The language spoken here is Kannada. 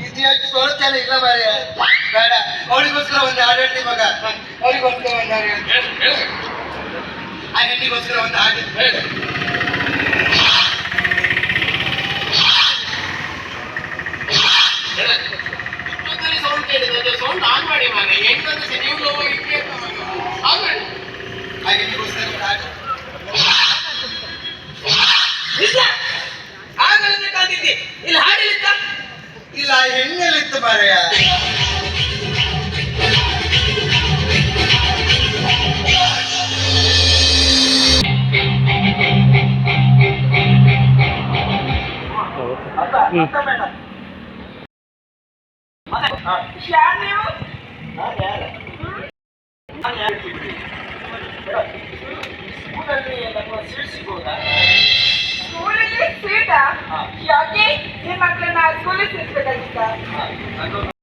ಇದ್ಯಾಕೆ ಸೋಲ್ತಾನೆ ಇಲ್ಲ ಮಾರ್ರೆ. ಬೇಡ, ಅವಳಿಗೋಸ್ಕರ ಒಂದು ಹಾಡು ಹೇಳ್ತಿ ಮಗ. ಅವಳಿಗೋಸ್ಕರ ಒಂದು ಹಾಡು ಹೇಳ್ತಿ. ಆ ಹೆಣ್ಣಿಗೋಸ್ಕರ ಒಂದು ಹಾಡು ಸೌಂಡ್ ಕೇಳಿದ್ರೆ ಸೌಂಡ್ ಆನ್ ಮಾಡಿ ಮಗ. ಹೆಂಗಂದ್ರೆ ನೀವು ಆನ್ ಮಾಡಿ. ಆ ಹೆಣ್ಣಿಗೋಸ್ಕರ ಒಂದು ಹಾಡು. ಆಗಲೇ ಕಾದಿದ್ದಿ ಇಲ್ಲಿ ಹಾಡಿಲಿತ್ತ ಇಲ್ಲ, ಹೆಣ್ಣಲ್ಲಿತ್ತು ಮಾರ್ರೆ. ಸ್ಕೂಲಲ್ಲಿ ಸೀಟಾ? ಯಾಕೆ ನಿಮ್ಮ ಮಕ್ಕಳನ್ನ ಸ್ಕೂಲಿಗೆ ಸೇರಿಸಬೇಕಾಗಿತ್ತ?